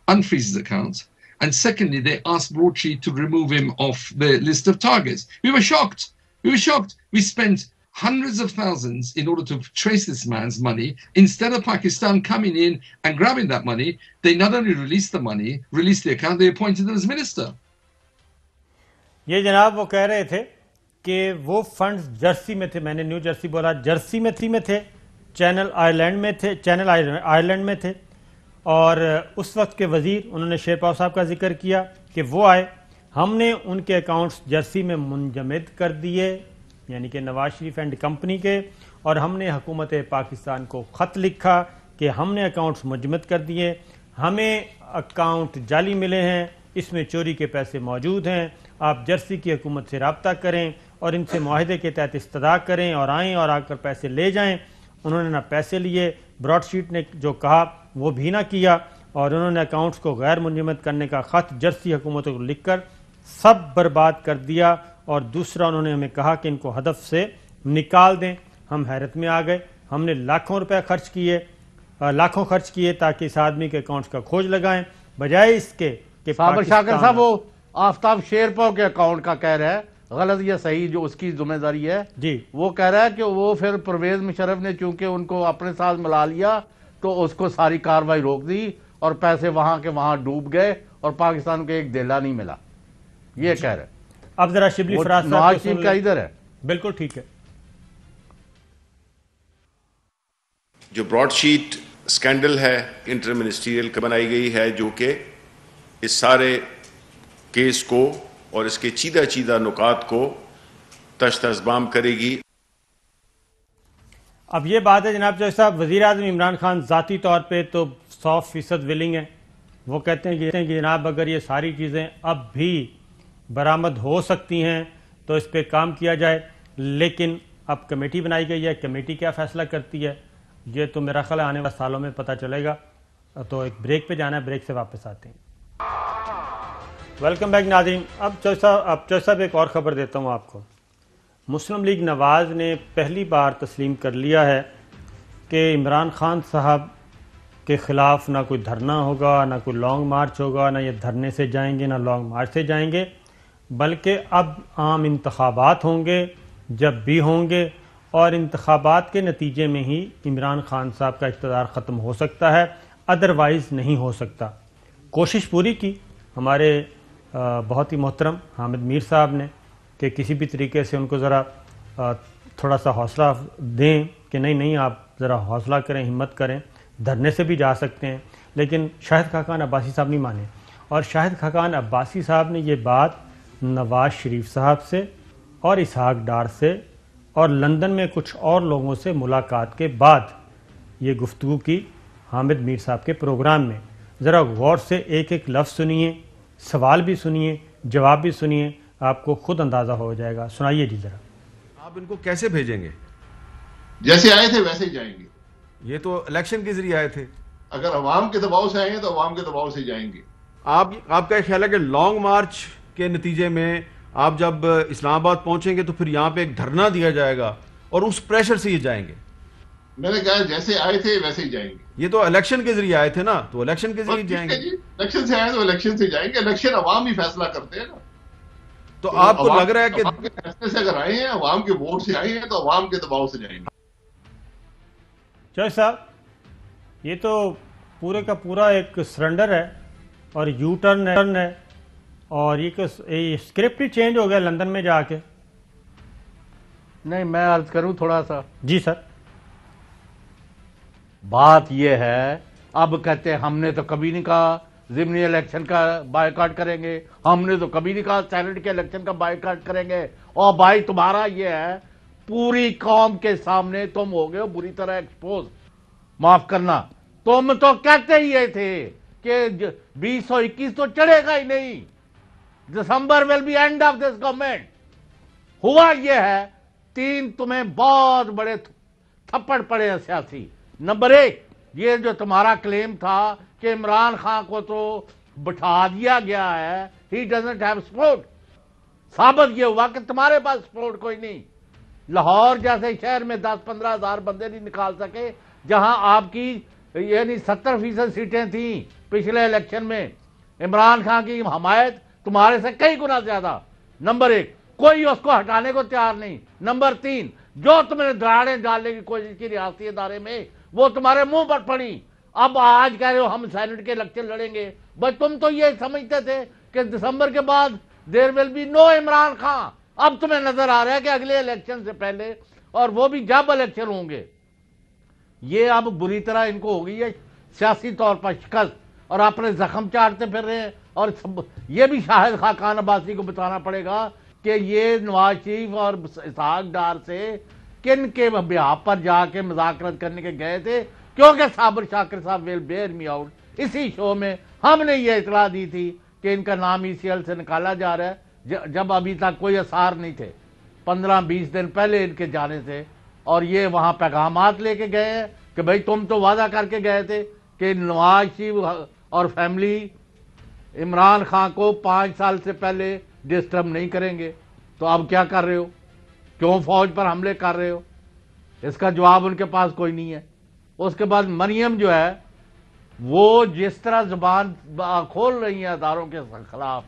unfreeze his accounts. And secondly, they asked Broadsheet to remove him off the list of targets. We were shocked. We were shocked. We spent hundreds of thousands in order to trace this man's money. Instead of Pakistan coming in and grabbing that money, they not only released the money, released the account, they appointed him as minister. یہ جناب وہ کہہ رہے تھے کہ وہ funds Jersey میں تھے، میں نے نیو جرسی بولا، جرسی میں تھے، چینل آئرلینڈ میں تھے، اور اس وقت کے وزیر انہوں نے شیرپاؤ صاحب کا ذکر کیا کہ وہ آئے، ہم نے ان کے اکاؤنٹس جرسی میں منجمد کر دیے، یعنی کہ نواز شریف اینڈ کمپنی کے، اور ہم نے حکومت پاکستان کو خط لکھا کہ ہم نے اکاؤنٹس منجمد کر دیے، ہمیں اکاؤنٹ جعلی ملے ہیں، اس میں چوری کے پیسے موجود ہیں، آپ جرسی کی حکومت سے رابطہ کریں اور ان سے معاہدے کے تحت استدعا کریں اور آئیں اور آ کر پیسے لے جائیں۔ انہوں نے نہ پیسے لیے، براڈ شیٹ نے جو کہا وہ بھی نہ کیا، اور انہوں نے اکاؤنٹس کو غیر منجمد کرنے کا خط جرسی حکومتوں کو لکھ کر سب برباد کر دیا، اور دوسرا انہوں نے ہمیں کہا کہ ان کو ہدف سے نکال دیں۔ ہم حیرت میں آ گئے، ہم نے لاکھوں خرچ کیے تاکہ اس آدمی کے اکاؤنٹس کا کھوج لگائیں، بجائے اس کے کہ صابر شاکر صاحب وہ آفتاب شیرپاؤ کے اکاؤنٹ کا کہہ رہا ہے، غلط یا صحیح جو اس کی ذمہ داری ہے، جی وہ کہہ رہا ہے کہ وہ پھر پرویز مشرف نے چونکہ ان کو اپنے ساتھ ملا لیا تو اس کو ساری کاروائی روک دی اور پیسے وہاں کے وہاں ڈوب گئے اور پاکستان کو ایک دھیلا نہیں ملا، یہ کہہ رہے ہیں۔ اب ذرا شبلی فراز صاحب نواز شریف کا ادھر ہے، بالکل ٹھیک ہے۔ جو براڈ شیٹ سکینڈل ہے انٹر منسٹریل کا بنائی گئی ہے، جو کہ اس سارے کیس کو اور اس کے چیدہ نکات کو تشت ازبام کرے گی۔ اب یہ بات ہے جناب جوش صاحب، وزیر اعظم عمران خان ذاتی طور پہ تو 100% ولنگ ہیں، وہ کہتے ہیں کہ جناب اگر یہ ساری چیزیں اب بھی برآمد ہو سکتی ہیں تو اس پہ کام کیا جائے، لیکن اب کمیٹی بنائی گئی ہے، کمیٹی کیا فیصلہ کرتی ہے یہ تو میرا خیال آنے والے سالوں میں پتہ چلے گا۔ تو ایک بریک پہ جانا ہے، بریک سے واپس آتے ہیں۔ ویلکم بیک ناظرین۔ اب چوش صاحب ایک اور خبر دیتا ہوں آپ کو۔ مسلم لیگ نواز نے پہلی بار تسلیم کر لیا ہے کہ عمران خان صاحب کے خلاف نہ کوئی دھرنا ہوگا، نہ کوئی لانگ مارچ ہوگا، نہ یہ دھرنے سے جائیں گے، نہ لانگ مارچ سے جائیں گے، بلکہ اب عام انتخابات ہوں گے، جب بھی ہوں گے، اور انتخابات کے نتیجے میں ہی عمران خان صاحب کا اقتدار ختم ہو سکتا ہے، ادروائز نہیں ہو سکتا۔ کوشش پوری کی ہمارے بہت ہی محترم حامد میر صاحب نے کہ کسی بھی طریقے سے ان کو ذرا تھوڑا سا حوصلہ دیں کہ نہیں آپ ذرا حوصلہ کریں، ہمت کریں، دھرنے سے بھی جا سکتے ہیں، لیکن شاہد خاقان عباسی صاحب نہیں مانے، اور شاہد خاقان عباسی صاحب نے یہ بات نواز شریف صاحب سے اور اسحاق ڈار سے اور لندن میں کچھ اور لوگوں سے ملاقات کے بعد یہ گفتگو کی حامد میر صاحب کے پروگرام میں۔ ذرا غور سے ایک ایک لفظ سنیے، سوال بھی سنیے، جواب بھی سنیے، آپ کو خود اندازہ ہو جائے گا۔ سنائیے جی ذرا۔ آپ ان کو کیسے بھیجیں گے؟ جیسے آئے تھے ویسے ہی جائیں گے۔ یہ تو الیکشن کے ذریعے آئے تھے۔ اگر عوام کے دباؤ سے آئے ہیں تو عوام کے دباؤ سے جائیں گے۔ آپ کا خیال ہے کہ لانگ مارچ کے نتیجے میں آپ جب اسلام آباد پہنچیں گے تو پھر یہاں پہ ایک دھرنا دیا جائے گا اور اس پریشر سے یہ جائیں گے؟ میں نے کہا جیسے آئے تھے ویسے ہی جائیں گے۔ یہ تو الیکشن کے ذریعے آئے تھے نا، تو الیکشن کے ذریعے جائیں گے۔ الیکشن سے آئے تو الیکشن سے جائیں گے، الیکشن عوام ہی فیصلہ کرتے ہیں نا۔ تو آپ کو لگ رہا ہے کہ عوام کے فیصلے سے اگر آئے ہیں، عوام کے ووٹ سے آئے ہیں تو عوام کے دباؤ سے جائیں گے۔ چوش صاحب یہ تو پورے کا پورا ایک سرنڈر ہے اور یو ٹرن ہے، اور یہ اسکرپٹ ہی چینج ہو گیا لندن میں جا کے۔ نہیں میں عرض کروں تھوڑا سا؟ جی سر۔ بات یہ ہے، اب کہتے ہیں ہم نے تو کبھی نہیں کہا ضمنی الیکشن کا بائیکاٹ کریں گے، ہم نے تو کبھی نہیں کہا سینٹ کے الیکشن کا بائیکاٹ کریں گے، اور بھائی تمہارا یہ ہے پوری قوم کے سامنے تم ہو گئے ہو بری طرح ایکسپوز۔ معاف کرنا، تم تو کہتے ہی یہ تھے کہ 2021 تو چڑھے گا ہی نہیں، December will be end of this government. ہوا یہ ہے، تین تمہیں بہت بڑے تھپڑ پڑے ہیں سیاسی۔ نمبر ایک، یہ جو تمہارا کلیم تھا کہ عمران خان کو تو بٹھا دیا گیا ہے، ہی ڈزنٹ ہیو سپورٹ، ثابت یہ ہوا کہ تمہارے پاس سپورٹ کوئی نہیں۔ لاہور جیسے شہر میں 10-15 ہزار بندے نہیں نکال سکے، جہاں آپ کی یعنی 70% سیٹیں تھیں پچھلے الیکشن میں، عمران خان کی حمایت تمہارے سے کئی گنا زیادہ۔ نمبر ایک۔ کوئی اس کو ہٹانے کو تیار نہیں. نمبر 3, جو تم نے دراڑیں ڈالنے کی کوشش کی ریاستی ادارے میں وہ تمہارے منہ پر پڑی. اب آج کہہ رہے ہو ہم سینٹ کے الیکشن لڑیں گے. بس تم تو یہ سمجھتے تھے کہ دسمبر کے بعد دیر ول بی نو عمران خان. اب تمہیں نظر آ رہا ہے کہ اگلے الیکشن سے پہلے, اور وہ بھی جب الیکشن ہوں گے, یہ اب بری طرح ان کو ہو گئی ہے سیاسی طور پر شکست, اور اپنے زخم چاٹتے پھر رہے ہیں. اور یہ بھی شاہد خاقان عباسی کو بتانا پڑے گا کہ یہ نواز شریف اور اسحاق ڈار سے کن کے بیہاف پر جا کے مذاکرات کرنے کے گئے تھے, کیونکہ صابر شاکر صاحب ول بیئر می آؤٹ. اسی شو میں ہم نے یہ اطلاع دی تھی کہ ان کا نام ECL سے نکالا جا رہا ہے, جب ابھی تک کوئی آثار نہیں تھے. 15-20 دن پہلے ان کے جانے سے, اور یہ وہاں پیغامات لے کے گئے ہیں کہ بھئی تم تو وعدہ کر کے گئے تھے کہ نواز شریف اور فیملی عمران خان کو 5 سال سے پہلے ڈسٹرب نہیں کریں گے. تو اب کیا کر رہے ہو؟ کیوں فوج پر حملے کر رہے ہو؟ اس کا جواب ان کے پاس کوئی نہیں ہے. اس کے بعد مریم جو ہے وہ جس طرح زبان کھول رہی ہیں اداروں کے خلاف,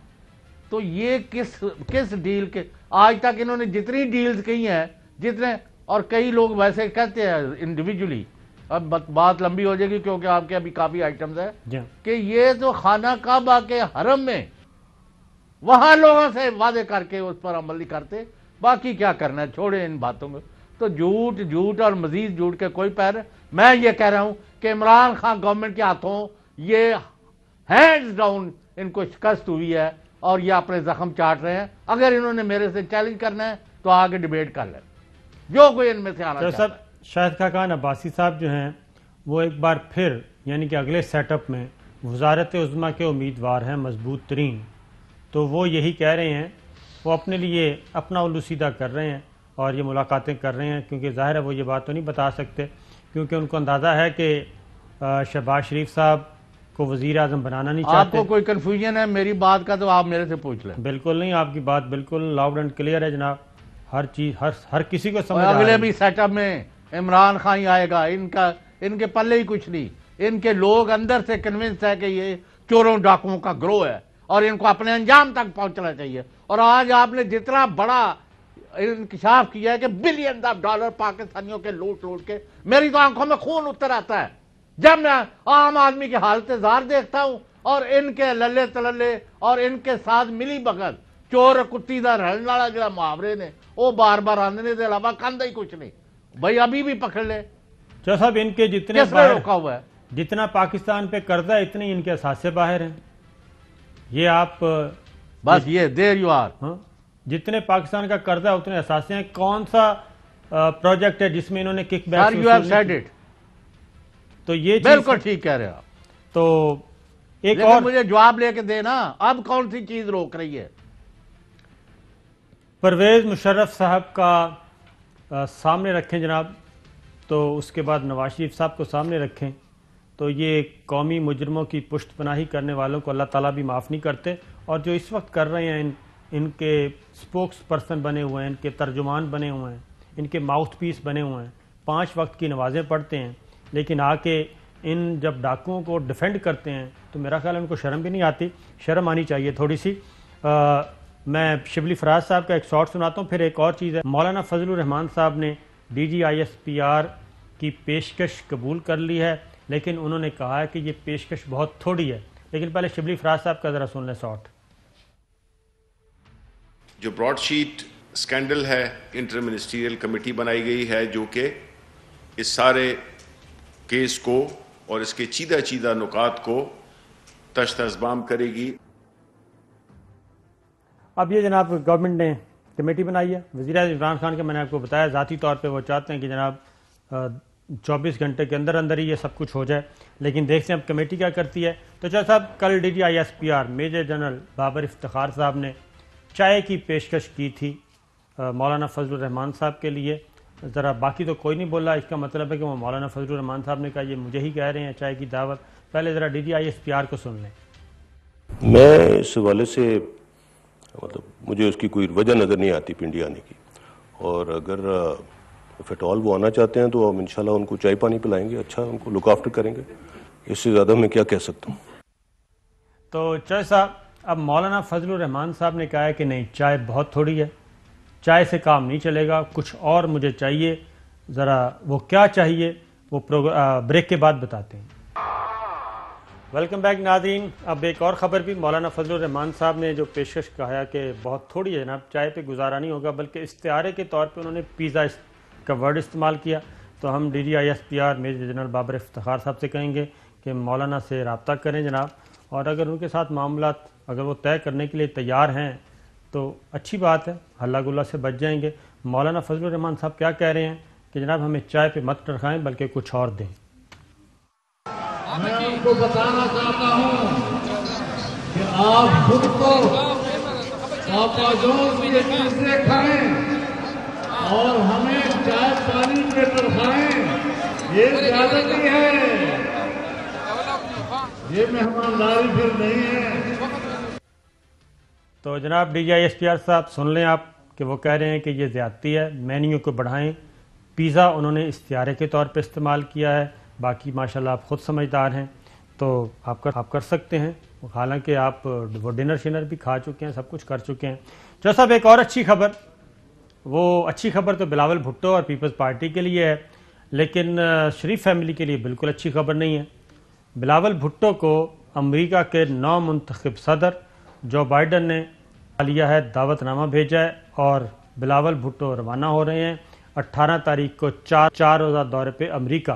تو یہ کس ڈیل کے, آج تک انہوں نے جتنی ڈیلز کی ہیں جتنے, اور کئی لوگ ویسے کہتے ہیں انڈیویجولی, اب بات لمبی ہو جائے گی کیونکہ آپ کے ابھی کافی آئٹمز ہیں, کہ یہ تو خانہ کعبہ کے حرم میں وہاں لوگوں سے وعدے کر کے اس پر عمل نہیں کرتے. باقی کیا کرنا ہے, چھوڑیں ان باتوں کو. تو جھوٹ اور مزید جھوٹ کے کوئی پیر. میں یہ کہہ رہا ہوں کہ عمران خان گورنمنٹ کے ہاتھوں یہ ہینڈز ڈاؤن ان کو شکست ہوئی ہے, اور یہ اپنے زخم چاٹ رہے ہیں. اگر انہوں نے میرے سے چیلنج کرنا ہے تو آگے ڈیبیٹ کر لیں, جو کوئی ان میں سے آنا چاہتا ہے. شاہد خاقان عباسی صاحب جو ہیں وہ ایک بار پھر یعنی کہ اگلے سیٹ اپ میں وزارت عظمیٰ کے امیدوار ہیں مضبوط ترین. تو وہ یہی کہہ رہے ہیں, وہ اپنے لیے اپنا الو سیدھا کر رہے ہیں اور یہ ملاقاتیں کر رہے ہیں, کیونکہ ظاہر ہے وہ یہ بات تو نہیں بتا سکتے, کیونکہ ان کو اندازہ ہے کہ شہباز شریف صاحب کو وزیر اعظم بنانا نہیں چاہتے. آپ کو کوئی کنفیوژن ہے میری بات کا تو آپ میرے سے پوچھ لیں. بالکل نہیں, آپ کی بات بالکل لاؤڈ اینڈ کلیئر ہے جناب, ہر چیز ہر کسی کو سمجھ. اگلے بھی سیٹ اپ میں عمران خان ہی آئے گا. ان کے پلے ہی کچھ نہیں. ان کے لوگ اندر سے کنونس ہے کہ یہ چوروں ڈاکوؤں کا گروہ ہے اور ان کو اپنے انجام تک پہنچنا چاہیے. اور آج آپ نے جتنا بڑا انکشاف کیا ہے کہ بلین آف ڈالر پاکستانیوں کے لوٹ کے, میری تو آنکھوں میں خون اتر آتا ہے جب میں عام آدمی کی حالت زار دیکھتا ہوں, اور ان کے للے تللے اور ان کے ساتھ ملی بغل چور کتی دا رہن والا جو محاورے نے وہ بار بار آندنے کے علاوہ کندھا ہی کچھ نہیں. بھائی ابھی بھی پکڑ لے. جو صاحب ان کے جتنے روکا ہوا ہے, جتنا پاکستان پہ قرضہ ہے اتنے ان کے اثاثے باہر ہیں. یہ آپ بس یہ دیر یو آر, جتنے پاکستان کا قرضہ ہے اتنے اثاثے ہیں. کون سا پروجیکٹ ہے جس میں انہوں نے kick back? You have said it. تو یہ بالکل ٹھیک کہہ رہے ہیں آپ. تو ایک اور مجھے جواب لے کے دینا, اب کون سی چیز روک رہی ہے؟ پرویز مشرف صاحب کا سامنے رکھیں جناب, تو اس کے بعد نواز شریف صاحب کو سامنے رکھیں, تو یہ قومی مجرموں کی پشت پناہی کرنے والوں کو اللہ تعالیٰ بھی معاف نہیں کرتے. اور جو اس وقت کر رہے ہیں ان کے سپوکس پرسن بنے ہوئے ہیں, ان کے ترجمان بنے ہوئے ہیں, ان کے ماؤتھ پیس بنے ہوئے ہیں, 5 وقت کی نمازیں پڑھتے ہیں, لیکن آ کے ان جب ڈاکوؤں کو ڈیفینڈ کرتے ہیں تو میرا خیال ہے ان کو شرم بھی نہیں آتی. شرم آنی چاہیے تھوڑی سی. میں شبلی فراز صاحب کا ایک شارٹ سناتا ہوں, پھر ایک اور چیز ہے. مولانا فضل الرحمان صاحب نے DGISPR کی پیشکش قبول کر لی ہے, لیکن انہوں نے کہا ہے کہ یہ پیشکش بہت تھوڑی ہے. لیکن پہلے شبلی فراز صاحب کا ذرا سن لیں شارٹ. جو براڈ شیٹ سکینڈل ہے, انٹر منسٹریل کمیٹی بنائی گئی ہے جو کہ اس سارے کیس کو اور اس کے چیدہ نکات کو تشت ازبام کرے گی. اب یہ جناب گورنمنٹ نے کمیٹی بنائی ہے. وزیر اعظم عمران خان کے میں نے آپ کو بتایا ذاتی طور پہ وہ چاہتے ہیں کہ جناب 24 گھنٹے کے اندر ہی یہ سب کچھ ہو جائے, لیکن دیکھتے ہیں اب کمیٹی کیا کرتی ہے. تو چاہے صاحب کل DGISPR major general Babar Iftikhar صاحب نے چائے کی پیشکش کی تھی مولانا فضل الرحمان صاحب کے لیے. ذرا باقی تو کوئی نہیں بولا, اس کا مطلب ہے کہ وہ مولانا فضل الرحمان صاحب نے کہا یہ مجھے ہی کہہ رہے ہیں چائے کی دعوت. پہلے ذرا DGISPR کو سن لیں. میں اس حوالے سے مطلب مجھے اس کی کوئی وجہ نظر نہیں آتی پنڈی آنے کی, اور اگر فٹ آل وہ آنا چاہتے ہیں تو ہم انشاءاللہ ان کو چائے پانی پلائیں گے, اچھا ان کو لک آفٹر کریں گے. اس سے زیادہ میں کیا کہہ سکتا ہوں. تو چائے صاحب اب مولانا فضل الرحمان صاحب نے کہا ہے کہ نہیں چائے بہت تھوڑی ہے, چائے سے کام نہیں چلے گا, کچھ اور مجھے چاہیے. ذرا وہ کیا چاہیے وہ بریک کے بعد بتاتے ہیں. ویلکم بیک ناظرین. اب ایک اور خبر بھی, مولانا فضل الرحمان صاحب نے جو پیشکش کہا کہ بہت تھوڑی ہے جناب, چائے پہ گزارا نہیں ہوگا, بلکہ استعارے کے طور پہ انہوں نے پیزا کا ورڈ استعمال کیا. تو ہم DGISPR major general Babar Iftikhar صاحب سے کہیں گے کہ مولانا سے رابطہ کریں جناب, اور اگر ان کے ساتھ معاملات اگر وہ طے کرنے کے لیے تیار ہیں تو اچھی بات ہے, ہلہ گلہ سے بچ جائیں گے. مولانا فضل الرحمان صاحب کیا کہہ رہے ہیں کہ جناب ہمیں چائے پہ مت ٹرکائیں بلکہ کچھ اور دیں. میں ان کو بتانا چاہتا ہوں کہ آپ خود کو پاپا جونز کے چیزیں کھائیں اور ہمیں چائے پانی پہ ٹرکائیں, یہ زیادتی ہے, یہ مہمانداری پھر نہیں ہے. تو جناب DGISPR صاحب سن لیں آپ کہ وہ کہہ رہے ہیں کہ یہ زیادتی ہے, مینیو کو بڑھائیں. پیزا انہوں نے استعارے کے طور پہ استعمال کیا ہے, باقی ماشاءاللہ آپ خود سمجھدار ہیں تو آپ کر سکتے ہیں, حالانکہ آپ وہ ڈنر شنر بھی کھا چکے ہیں, سب کچھ کر چکے ہیں. جو صاحب ایک اور اچھی خبر, وہ اچھی خبر تو بلاول بھٹو اور پیپلز پارٹی کے لیے ہے, لیکن شریف فیملی کے لیے بالکل اچھی خبر نہیں ہے. بلاول بھٹو کو امریکہ کے نو منتخب صدر جو بائیڈن نے لیا ہے, دعوت نامہ بھیجا ہے, اور بلاول بھٹو روانہ ہو رہے ہیں 18 تاریخ کو 4 روزہ دورے پہ امریکہ.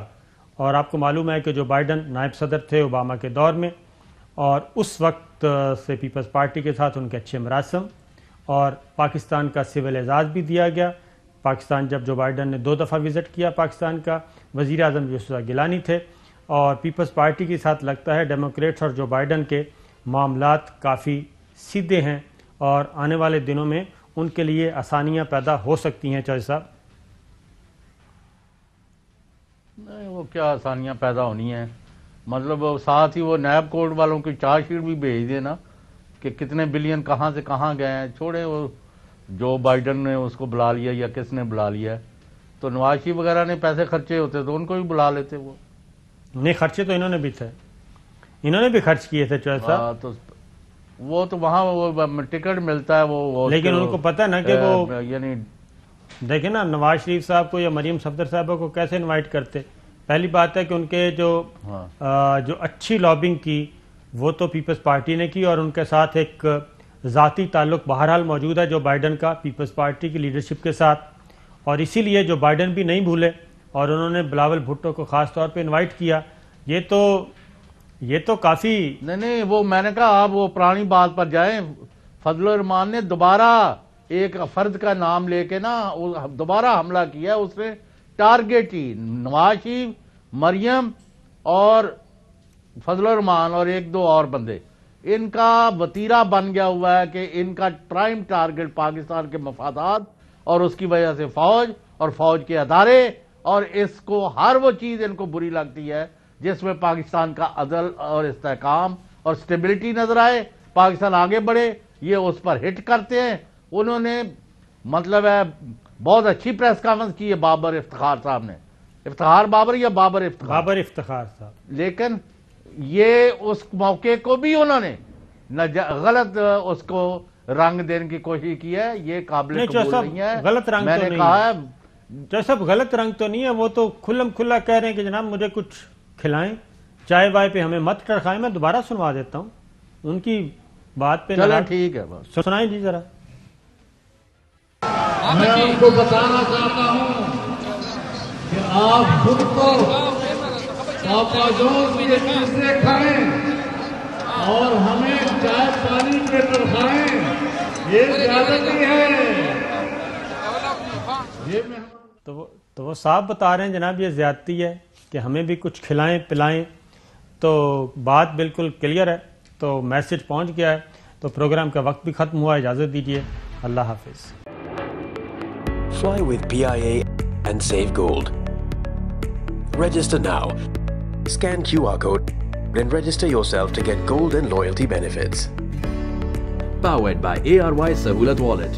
اور آپ کو معلوم ہے کہ جو بائیڈن نائب صدر تھے اوباما کے دور میں, اور اس وقت سے پیپلز پارٹی کے ساتھ ان کے اچھے مراسم, اور پاکستان کا سول اعزاز بھی دیا گیا. پاکستان جب جو بائیڈن نے 2 دفعہ وزٹ کیا پاکستان کا, وزیر اعظم یوسف گیلانی تھے, اور پیپلز پارٹی کے ساتھ لگتا ہے ڈیموکریٹس اور جو بائیڈن کے معاملات کافی سیدھے ہیں, اور آنے والے دنوں میں ان کے لیے آسانیاں پیدا ہو سکتی ہیں. چوہدری صاحب نہیں, وہ کیا آسانیاں پیدا ہونی ہیں, مطلب ساتھ ہی وہ نیب کورٹ والوں کی چارج شیٹ بھی بھیج دے نا کہ کتنے بلین کہاں سے کہاں گئے ہیں. چھوڑے وہ جو بائیڈن نے اس کو بلا لیا یا کس نے بلا لیا, تو نواز شریف وغیرہ نے پیسے خرچے ہوتے تو ان کو بھی بلا لیتے. وہ نہیں, خرچے تو انہوں نے بھی تھے, انہوں نے بھی خرچ کیے تھے چوہدری صاحب. تو وہ تو وہاں وہ ٹکٹ ملتا ہے وہ, لیکن ان کو پتہ ہے نا کہ وہ یعنی دیکھیں نا نواز شریف صاحب کو یا مریم صفدر صاحبہ کو کیسے انوائٹ کرتے. پہلی بات ہے کہ ان کے جو اچھی لابنگ کی وہ تو پیپلز پارٹی نے کی, اور ان کے ساتھ ایک ذاتی تعلق بہرحال موجود ہے جو بائیڈن کا پیپلز پارٹی کی لیڈرشپ کے ساتھ, اور اسی لیے جو بائیڈن بھی نہیں بھولے اور انہوں نے بلاول بھٹو کو خاص طور پہ انوائٹ کیا. یہ تو کافی نہیں, وہ میں نے کہا آپ وہ پرانی بات پر جائیں. فضل الرحمان نے دوبارہ ایک فرد کا نام لے کے نا دوبارہ حملہ کیا. اس نے ٹارگیٹ ہی نواز شریف, مریم اور فضل الرحمان اور 1-2 اور بندے, ان کا وتیرہ بن گیا ہوا ہے کہ ان کا پرائم ٹارگیٹ پاکستان کے مفادات اور اس کی وجہ سے فوج اور فوج کے ادارے, اور اس کو ہر وہ چیز ان کو بری لگتی ہے جس میں پاکستان کا عدل اور استحکام اور سٹیبلٹی نظر آئے, پاکستان آگے بڑھے, یہ اس پر ہٹ کرتے ہیں. انہوں نے مطلب ہے بہت اچھی پریس کانفرنس کی ہے بابر افتخار صاحب نے, افتخار بابر یا بابر افتخار, بابر افتخار صاحب, لیکن یہ اس موقع کو بھی انہوں نے غلط اس کو رنگ دینے کی کوشش کی ہے. یہ قابل قبول نہیں ہے. غلط رنگ میں تو نے کہا ہے صاحب غلط رنگ تو نہیں ہے, وہ تو کھلم کھلا کہہ رہے ہیں کہ جناب مجھے کچھ کھلائیں, چائے وائے پہ ہمیں مت ٹرکائیں. میں دوبارہ سنوا دیتا ہوں ان کی بات پہ. چلو ٹھیک ہے, سنائیں جی ذرا. میں ان کو بتانا چاہتا ہوں کہ آپ خود کو پاپا جونز کے چیزیں کھائیں اور ہمیں چائے پانی پہ ٹرکائیں, یہ زیادتی ہے. تو وہ صاحب بتا رہے ہیں جناب یہ زیادتی ہے کہ ہمیں بھی کچھ کھلائیں پلائیں. تو بات بالکل کلیئر ہے, تو میسج پہنچ گیا ہے. تو پروگرام کا وقت بھی ختم ہوا, اجازت دیجیے, اللہ حافظ. Fly with PIA and save gold. Register now. Scan QR code and register yourself to get gold and loyalty benefits. Powered by ARY Sahulat Wallet.